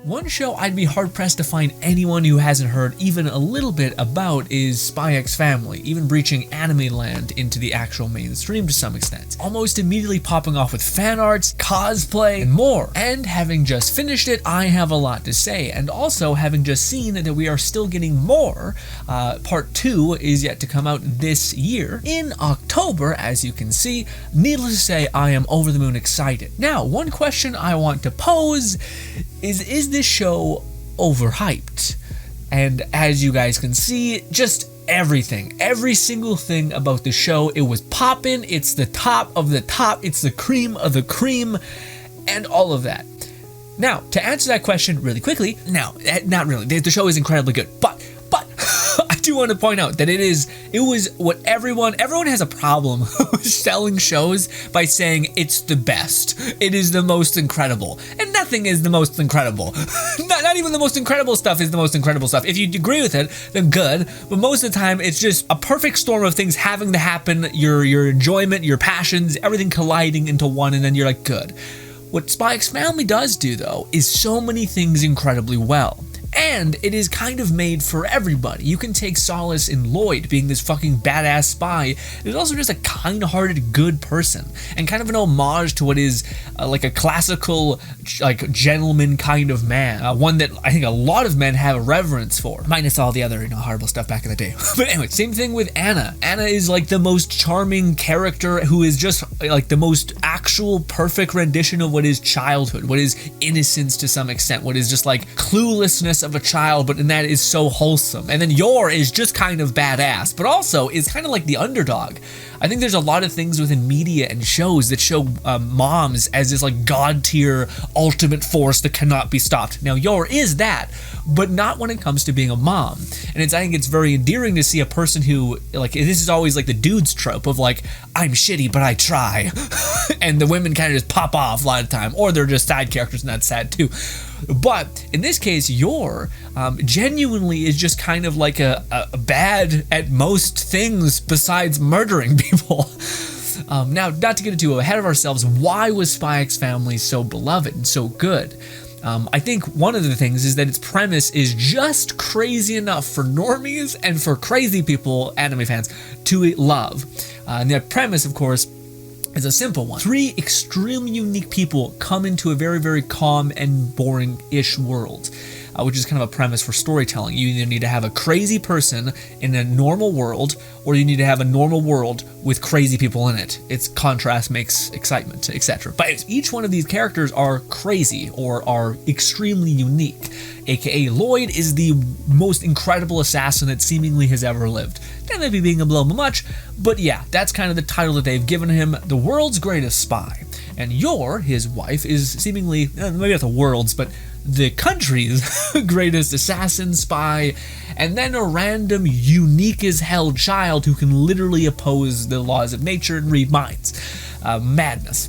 One show I'd be hard-pressed to find anyone who hasn't heard even a little bit about is Spy X Family, even breaching anime land into the actual mainstream to some extent. Almost immediately popping off with fan arts, cosplay, and more. And having just finished it, I have a lot to say, and also having just seen that we are still getting more. Part 2 is yet to come out this year, in October, as you can see. Needless to say, I am over the moon excited. Now, one question I want to pose is this show overhyped? And as you guys can see, just everything, every single thing about the show, it was poppin', it's the top of the top, it's the cream of the cream, and all of that. Now, to answer that question really quickly, no, not really, the show is incredibly good, but I do want to point out that it was what everyone has a problem with selling shows by saying it's the best, it is the most incredible, and nothing is the most incredible. Not even the most incredible stuff is the most incredible stuff. If you agree with it, then good, but most of the time it's just a perfect storm of things having to happen, your enjoyment, your passions, everything colliding into one, and then you're like, good. What Spy X Family does do, though, is so many things incredibly well. And it is kind of made for everybody. You can take solace in Lloyd being this fucking badass spy. He's also just a kind-hearted, good person, and kind of an homage to what is like a classical, like gentleman kind of man, one that I think a lot of men have a reverence for, minus all the other horrible stuff back in the day. But anyway, same thing with Anna. Anna is like the most charming character who is just like the most actual perfect rendition of what is childhood, what is innocence to some extent, what is just like cluelessness of a child, but in that is so wholesome. And then Yor is just kind of badass, but also is kind of like the underdog. I think there's a lot of things within media and shows that show moms as this like god tier ultimate force that cannot be stopped. Now Yor is that, but not when it comes to being a mom. And I think it's very endearing to see a person who, like, this is always like the dude's trope of like, I'm shitty but I try. And the women kind of just pop off a lot of the time, or they're just side characters and that's sad too. But in this case, Yor genuinely is just kind of like a bad at most things besides murdering people. Now, not to get too ahead of ourselves, why was Spy X Family so beloved and so good? I think one of the things is that its premise is just crazy enough for normies and for crazy people, anime fans, to love. And that premise, of course, is a simple one. 3 extremely unique people come into a very, very calm and boring-ish world, which is kind of a premise for storytelling. You either need to have a crazy person in a normal world, or you need to have a normal world with crazy people in it. Its contrast makes excitement, etc. But each one of these characters are crazy or are extremely unique. AKA Lloyd is the most incredible assassin that seemingly has ever lived. That may be being a little much, but yeah, that's kind of the title that they've given him, the world's greatest spy. And Yor, his wife, is seemingly, maybe not the world's, but the country's greatest assassin, spy, and then a random, unique as hell child who can literally oppose the laws of nature and read minds. Madness.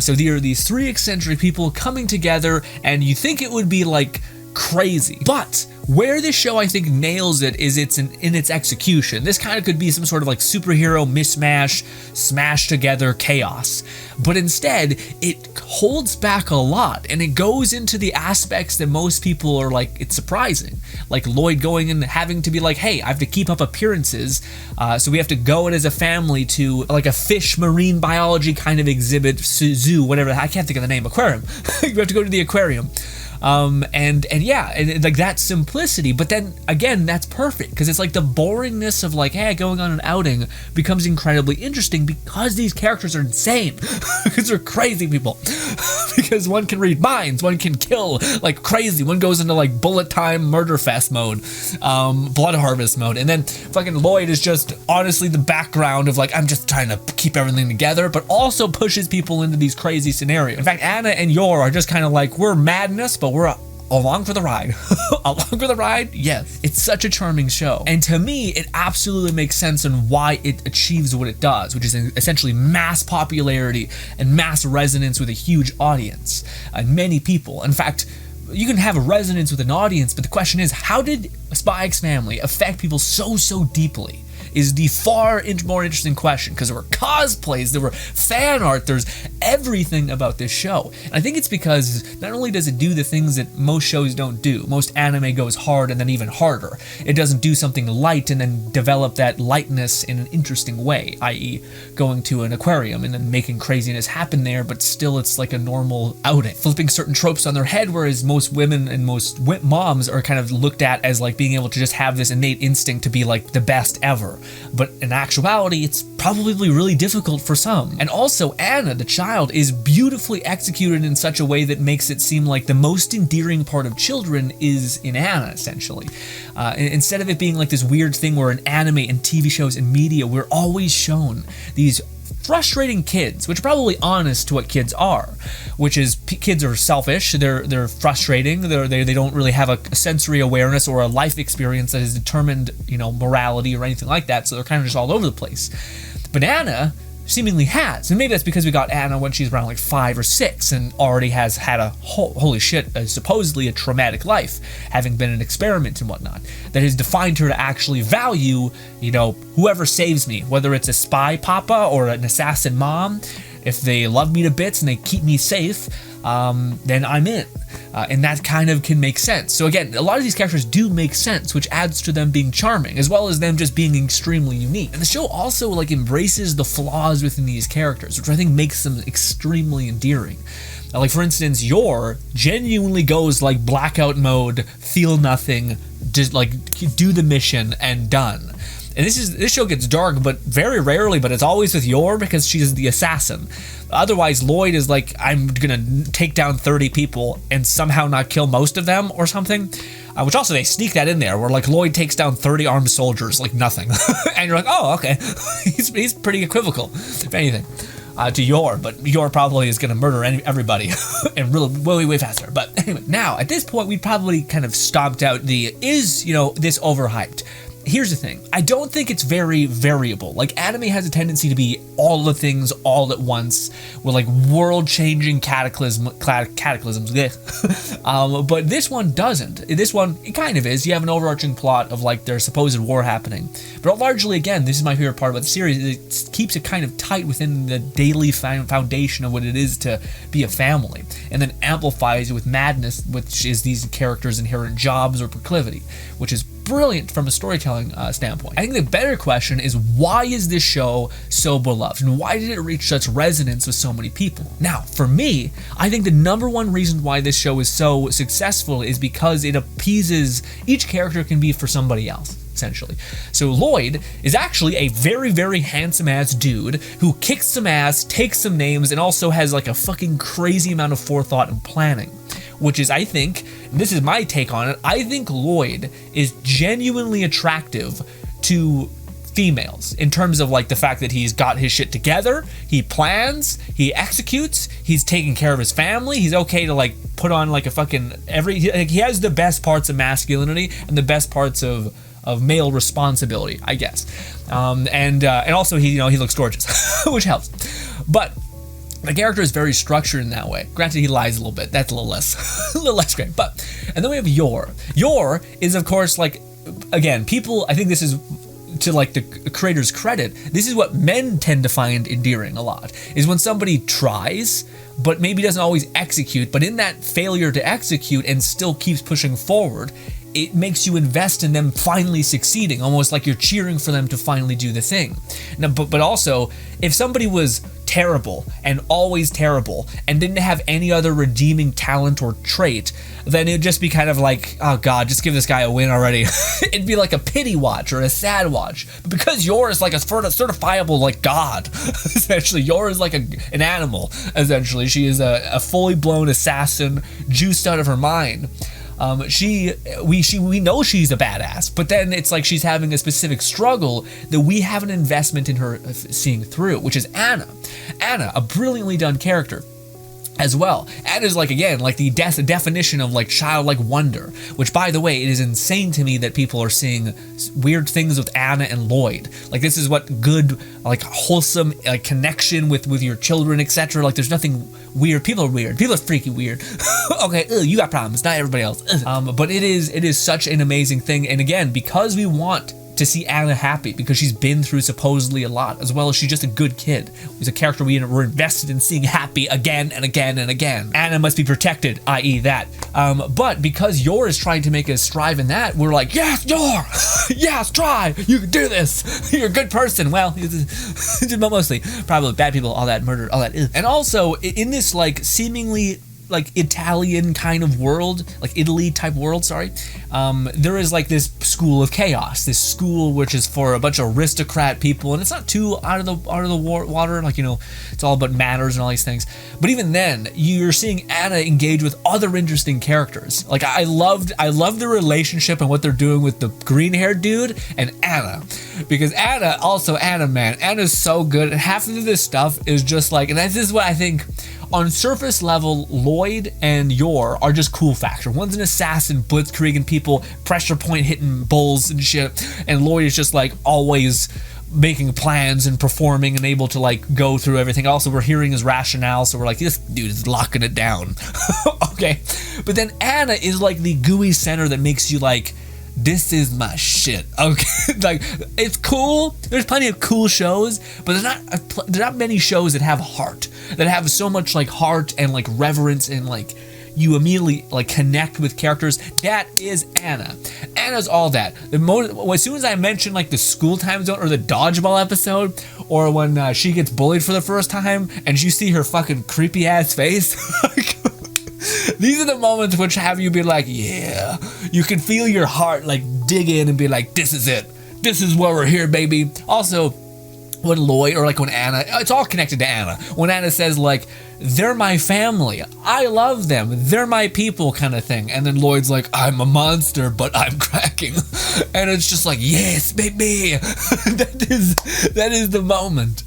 So there are these 3 eccentric people coming together, and you think it would be like crazy. But where this show I think nails it is in its execution. This kind of could be some sort of like superhero mishmash, smashed together chaos. But instead, it holds back a lot, and it goes into the aspects that most people are like, it's surprising. Like Lloyd going and having to be like, hey, I have to keep up appearances, so we have to go in as a family to like a fish marine biology kind of exhibit, zoo, whatever, I can't think of the name, aquarium. We have to go to the aquarium. And like that simplicity, but then again, that's perfect, because it's like the boringness of like, hey, going on an outing becomes incredibly interesting because these characters are insane, because they're crazy people, because one can read minds, one can kill like crazy, one goes into like bullet time murder fest mode, blood harvest mode, and then fucking Lloyd is just honestly the background of like, I'm just trying to keep everything together, but also pushes people into these crazy scenarios. In fact, Anna and Yor are just kind of like, we're madness, but we're along for the ride. Along for the ride? Yes. It's such a charming show. And to me, it absolutely makes sense on why it achieves what it does, which is essentially mass popularity and mass resonance with a huge audience and many people. In fact, you can have a resonance with an audience, but the question is, how did Spy X Family affect people so deeply? is the far more interesting question, because there were cosplays, there were fan art, there's everything about this show. And I think it's because not only does it do the things that most shows don't do, most anime goes hard and then even harder. It doesn't do something light and then develop that lightness in an interesting way, i.e. going to an aquarium and then making craziness happen there, but still it's like a normal outing. Flipping certain tropes on their head, whereas most women and most moms are kind of looked at as like being able to just have this innate instinct to be like the best ever. But in actuality, it's probably really difficult for some. And also, Anna, the child, is beautifully executed in such a way that makes it seem like the most endearing part of children is in Anna, essentially. Instead of it being like this weird thing where in anime and TV shows and media, we're always shown these frustrating kids, which are probably honest to what kids are, which is kids are selfish, they're frustrating, they don't really have a sensory awareness or a life experience that has determined, morality or anything like that, so they're kind of just all over the place. But Anna seemingly has, and maybe that's because we got Anna when she's around like 5 or 6 and already has had a supposedly a traumatic life, having been an experiment and whatnot, that has defined her to actually value, whoever saves me, whether it's a spy papa or an assassin mom. If they love me to bits and they keep me safe, then I'm in. And that kind of can make sense. So again, a lot of these characters do make sense, which adds to them being charming, as well as them just being extremely unique. And the show also embraces the flaws within these characters, which I think makes them extremely endearing. Like for instance, Yor genuinely goes like blackout mode, feel nothing, just like do the mission and done. And this show gets dark, but very rarely, but it's always with Yor because she's the assassin. Otherwise, Lloyd is like, I'm gonna take down 30 people and somehow not kill most of them or something. Which also, they sneak that in there, where like Lloyd takes down 30 armed soldiers like nothing. And you're like, oh, okay. he's pretty equivocal, if anything, to Yor, but Yor probably is gonna murder everybody and really way faster. But anyway, now, at this point, we probably kind of stomped out this overhyped? Here's the thing, I don't think it's very variable. Like, anime has a tendency to be all the things all at once, with like world-changing cataclysms. But this one doesn't. This one, it kind of is. You have an overarching plot of like their supposed war happening. But largely, again, this is my favorite part about the series, it keeps it kind of tight within the daily foundation of what it is to be a family, and then amplifies it with madness, which is these characters' inherent jobs or proclivity, which is brilliant from a storytelling standpoint. I think the better question is, why is this show so beloved, and why did it reach such resonance with so many people? Now, for me, I think the number one reason why this show is so successful is because it appeases, each character can be for somebody else, essentially. So Lloyd is actually a very, very handsome ass dude who kicks some ass, takes some names, and also has like a fucking crazy amount of forethought and planning. Which is, I think, this is my take on it, I think Lloyd is genuinely attractive to females in terms of like the fact that he's got his shit together, he plans, he executes, he's taking care of his family, he's okay to like put on like a fucking he has the best parts of masculinity and the best parts of male responsibility, I guess. And also he looks gorgeous, which helps. But the character is very structured in that way. Granted, he lies a little bit. That's a little less great. And then we have Yor. Yor is, of course, like, again, people, I think this is, to like the creator's credit, this is what men tend to find endearing a lot, is when somebody tries, but maybe doesn't always execute, but in that failure to execute and still keeps pushing forward, it makes you invest in them finally succeeding, almost like you're cheering for them to finally do the thing. Now, but also, if somebody was terrible and always terrible and didn't have any other redeeming talent or trait, then it'd just be kind of like, oh god, just give this guy a win already. It'd be like a pity watch or a sad watch. But because Yor is like a certifiable like god, essentially, Yor is like an animal, essentially. She is a fully blown assassin, juiced out of her mind. We know she's a badass, but then it's like she's having a specific struggle that we have an investment in her seeing through, which is Anna. Anna, a brilliantly done character as well. Anna's like, again, like the definition of like childlike wonder, which, by the way, it is insane to me that people are seeing weird things with Anna and Lloyd. Like, this is what good, like, wholesome, like, connection with your children, etc. Like, there's nothing weird. People are weird. People are freaky weird. Okay, you got problems, not everybody else. But it is such an amazing thing, and again, because we want to see Anna happy because she's been through supposedly a lot, as well as she's just a good kid. She's a character we're invested in seeing happy again and again and again. Anna must be protected, i.e. that. But because Yor is trying to make us strive in that, we're like, yes, Yor! Yes, try! You can do this! You're a good person. Well, mostly, probably bad people, all that murder, all that. And also, in this like seemingly like Italian kind of world, like Italy type world, there is like this school of chaos, this school which is for a bunch of aristocrat people, and it's not too out of the water, like, you know, it's all about manners and all these things. But even then, you're seeing Anna engage with other interesting characters. Like I love the relationship and what they're doing with the green-haired dude and Anna, because Anna, man, Anna's so good, and half of this stuff is just like, and this is what I think. On surface level, Lloyd and Yor are just cool factor. One's an assassin, blitzkrieging people, pressure point hitting bulls and shit, and Lloyd is just like always making plans and performing and able to like go through everything. Also, we're hearing his rationale, so we're like, this dude is locking it down. Okay, but then Anna is like the gooey center that makes you like, this is my shit. Okay, like it's cool. There's plenty of cool shows, but there's not many shows that have heart, that have so much like heart and like reverence, and like you immediately like connect with characters. That is Anna. Anna's all that. As soon as I mention like the school time zone or the dodgeball episode, or when she gets bullied for the first time and you see her fucking creepy ass face. These are the moments which have you be like, yeah, you can feel your heart like dig in and be like, this is it. This is why we're here, baby. Also, when Lloyd, or like when Anna, it's all connected to Anna. When Anna says like, they're my family, I love them, they're my people kind of thing. And then Lloyd's like, I'm a monster, but I'm cracking. And it's just like, yes, baby. that is the moment.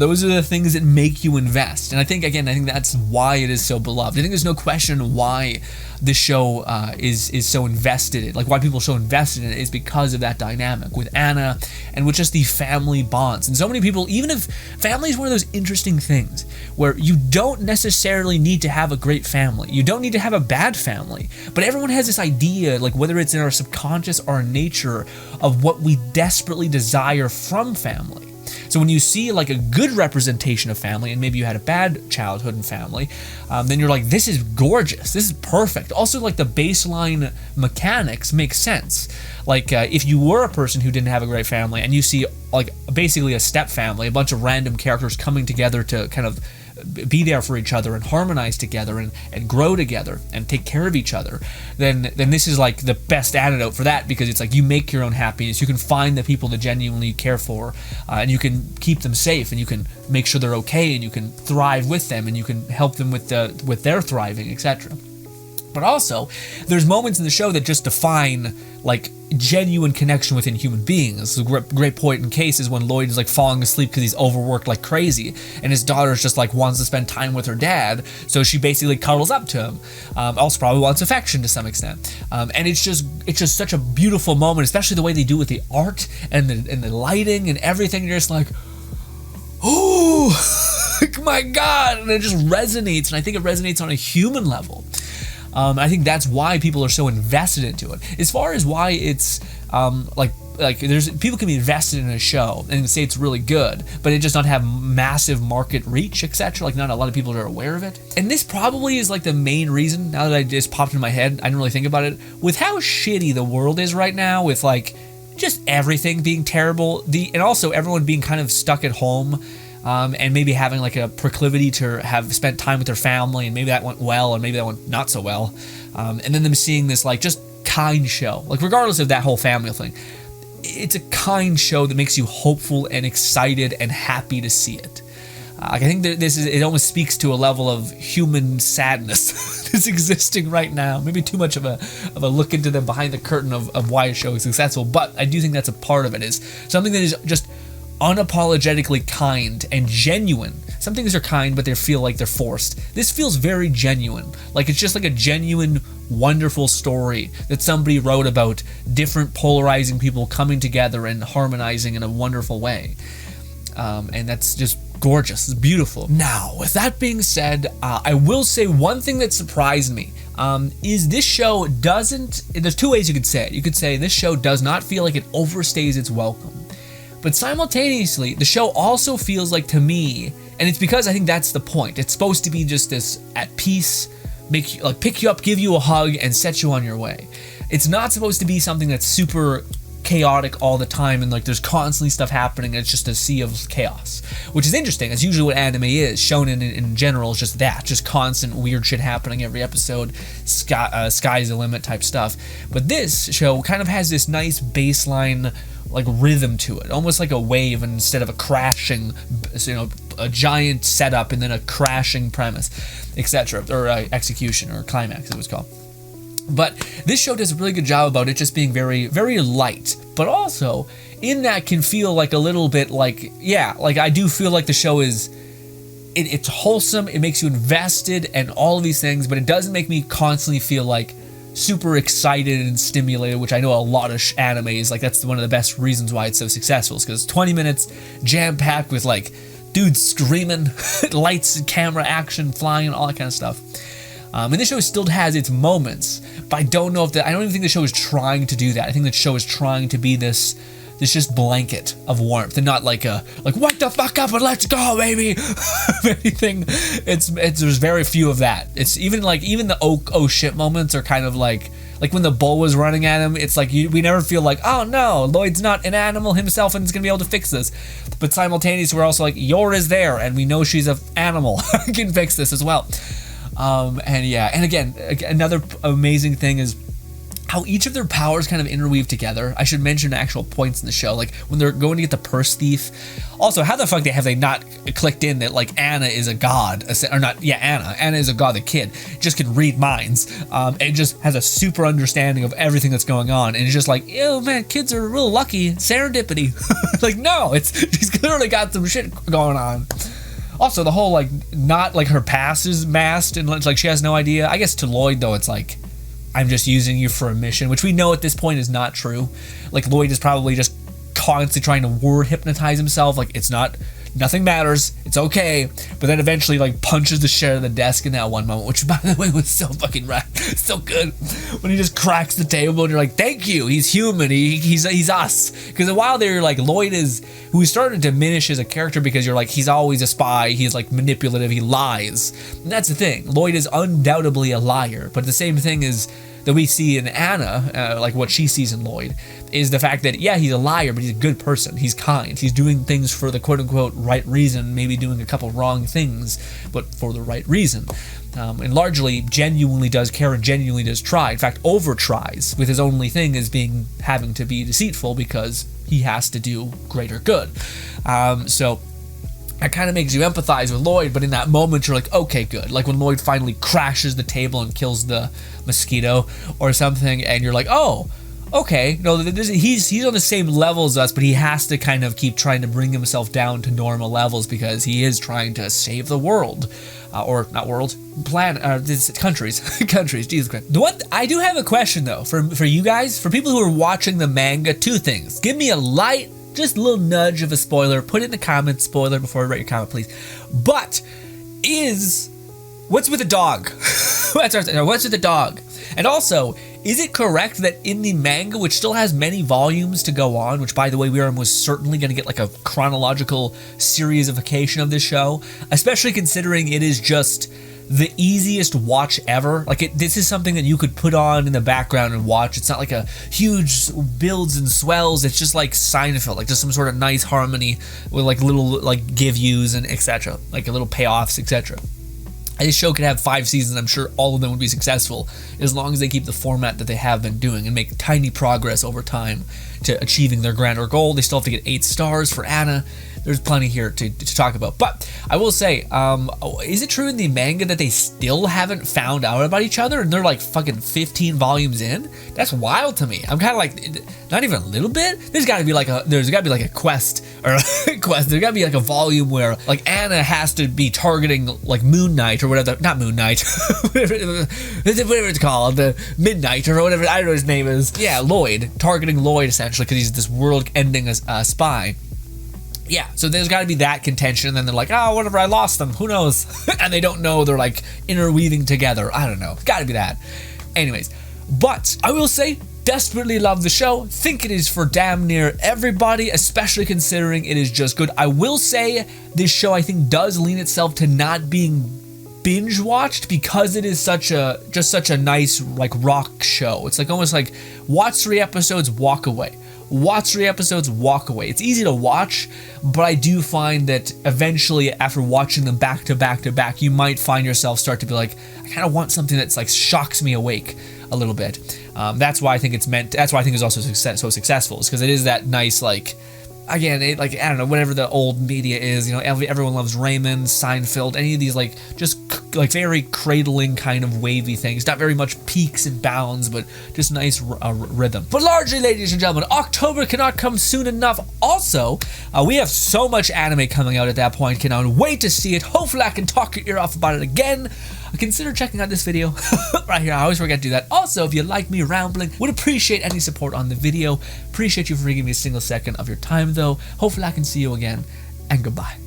Those are the things that make you invest. And I think that's why it is so beloved. I think there's no question why this show is so invested in, like why people are so invested in it, is because of that dynamic with Anna and with just the family bonds. And so many people, even if family is one of those interesting things where you don't necessarily need to have a great family, you don't need to have a bad family, but everyone has this idea, like whether it's in our subconscious or our nature, of what we desperately desire from family. So when you see like a good representation of family, and maybe you had a bad childhood and family, then you're like, this is gorgeous, this is perfect. Also, like the baseline mechanics make sense. Like if you were a person who didn't have a great family and you see like basically a step family, a bunch of random characters coming together to kind of be there for each other and harmonize together and grow together and take care of each other, then this is like the best antidote for that, because it's like you make your own happiness, you can find the people that genuinely you care for, and you can keep them safe, and you can make sure they're okay, and you can thrive with them, and you can help them with their thriving, etc. But also, there's moments in the show that just define like genuine connection within human beings. A great point in case is when Lloyd is like falling asleep because he's overworked like crazy, and his daughter's just like wants to spend time with her dad, so she basically cuddles up to him. Also probably wants affection to some extent, and it's just such a beautiful moment, especially the way they do with the art and the lighting and everything. You're just like, oh my god, and it just resonates, and I think it resonates on a human level. I think that's why people are so invested into it. As far as why it's like there's people can be invested in a show and say it's really good, but it just not have massive market reach, etc. Like not a lot of people are aware of it. And this probably is like the main reason. Now that I just popped in my head, I didn't really think about it. With how shitty the world is right now, with like just everything being terrible, and also everyone being kind of stuck at home. And maybe having like a proclivity to have spent time with their family, and maybe that went well, and maybe that went not so well. And then them seeing this like just kind show, like regardless of that whole family thing, it's a kind show that makes you hopeful and excited and happy to see it. Like I think that it almost speaks to a level of human sadness that's existing right now. Maybe too much of a look into the behind the curtain of why a show is successful, but I do think that's a part of it, is something that is just unapologetically kind and genuine. Some things are kind, but they feel like they're forced. This feels very genuine. Like it's just like a genuine, wonderful story that somebody wrote about different polarizing people coming together and harmonizing in a wonderful way. And that's just gorgeous. It's beautiful. Now, with that being said, I will say one thing that surprised me. is this show doesn't, there's two ways you could say it. You could say this show does not feel like it overstays its welcome. But simultaneously, the show also feels like, to me, and it's because I think that's the point. It's supposed to be just this at peace, make you, like, pick you up, give you a hug, and set you on your way. It's not supposed to be something that's super chaotic all the time and like there's constantly stuff happening and it's just a sea of chaos, which is interesting. It's usually what anime is. Shonen in general is just that, just constant weird shit happening every episode, sky's the limit type stuff. But this show kind of has this nice baseline like rhythm to it, almost like a wave instead of a crashing, a giant setup and then a crashing premise, etc., or execution or climax it was called. But this show does a really good job about it just being very, very light, but also in that can feel like a little bit like, like I do feel like the show is, it's wholesome, it makes you invested and all of these things, but it doesn't make me constantly feel like super excited and stimulated, which I know a lot of anime is like, that's one of the best reasons why it's so successful, is because 20 minutes jam-packed with like dudes screaming, lights, camera, action, flying, all that kind of stuff. And this show still has its moments, but I don't know if I don't even think the show is trying to do that. I think the show is trying to be this just blanket of warmth and not like wake the fuck up and let's go, baby. Anything. There's very few of that. It's even the oh shit moments are kind of like when the bull was running at him. It's like we never feel like, oh no, Lloyd's not an animal himself and is gonna be able to fix this. But simultaneously, we're also like, Yor is there and we know she's an animal can fix this as well. And again, another amazing thing is how each of their powers kind of interweave together. I should mention actual points in the show, like when they're going to get the purse thief. Also, how the fuck have they not clicked in that like Anna is a god, or not? Yeah, Anna is a god. The kid just can read minds, and just has a super understanding of everything that's going on. And it's just like, oh man, kids are real lucky, serendipity. Like no, she's clearly got some shit going on. Also, the whole, like, not, like, her past is masked and, like, she has no idea. I guess to Lloyd, though, it's like, I'm just using you for a mission, which we know at this point is not true. Like, Lloyd is probably just constantly trying to word hypnotize himself. Like, nothing matters. It's okay. But then eventually, like, punches the shit out of the desk in that one moment, which, by the way, was so fucking rad. So good. When he just cracks the table and you're like, thank you. He's human. He's us. Because a while there, you're like, Lloyd is, who started to diminish as a character because you're like, he's always a spy. He's, like, manipulative. He lies. And that's the thing. Lloyd is undoubtedly a liar. But the same thing is that we see in Anna, like what she sees in Lloyd, is the fact that, yeah, he's a liar, but he's a good person. He's kind. He's doing things for the quote-unquote right reason, maybe doing a couple wrong things, but for the right reason. And largely, genuinely does care and genuinely does try. In fact, over-tries, with his only thing as having to be deceitful because he has to do greater good. So that kind of makes you empathize with Lloyd, but in that moment you're like, okay, good. Like when Lloyd finally crashes the table and kills the mosquito or something, and you're like, oh, okay, no, he's on the same level as us, but he has to kind of keep trying to bring himself down to normal levels because he is trying to save the world. Or not world, countries, Jesus Christ. I do have a question though for you guys, for people who are watching the manga. Two things. Give me a light, just a little nudge of a spoiler. Put it in the comments, spoiler, before I write your comment, please. But what's with the dog? What's with the dog? And also, is it correct that in the manga, which still has many volumes to go on, which by the way, we are almost certainly going to get like a chronological seriesification of this show, especially considering it is just the easiest watch ever. Like this is something that you could put on in the background and watch. It's not like a huge builds and swells. It's just like Seinfeld, like just some sort of nice harmony with like little like give yous and etc. Like a little payoffs, etc. This show could have 5 seasons. I'm sure all of them would be successful as long as they keep the format that they have been doing and make tiny progress over time to achieving their grander goal. They still have to get 8 stars for Anna. There's plenty here to talk about. But I will say, is it true in the manga that they still haven't found out about each other and they're like fucking 15 volumes in? That's wild to me. I'm kind of like, not even a little bit? There's got to be like a quest or a quest. There's got to be like a volume where like Anna has to be targeting like Moon Knight or whatever. Not Moon Knight. whatever it's called. The Midnight or whatever. I don't know what his name is. Yeah, Lloyd. Targeting Lloyd essentially because he's this world-ending spy. Yeah, so there's got to be that contention, and then they're like, oh, whatever, I lost them, who knows? And they don't know, they're like interweaving together. I don't know, got to be that. Anyways, but I will say, desperately love the show. Think it is for damn near everybody, especially considering it is just good. I will say this show, I think, does lean itself to not being binge watched because it is such a nice like rock show. It's like almost like watch 3 episodes, walk away. Watch 3 episodes, walk away. It's easy to watch, but I do find that eventually after watching them back to back to back, you might find yourself start to be like, I kind of want something that's like shocks me awake a little bit. That's why I think that's why I think it's also so successful, is because it is that nice, like, again, it, like, I don't know, whatever the old media is, you know, everyone loves Raymond, Seinfeld, any of these, like, just, like, very cradling kind of wavy things, not very much peaks and bounds, but just nice rhythm. But largely, ladies and gentlemen, October cannot come soon enough. Also, we have so much anime coming out at that point, cannot wait to see it. Hopefully I can talk your ear off about it again. Consider checking out this video right here. I always forget to do that. Also, if you like me rambling, would appreciate any support on the video. Appreciate you for giving me a single second of your time, though. Hopefully I can see you again, and goodbye.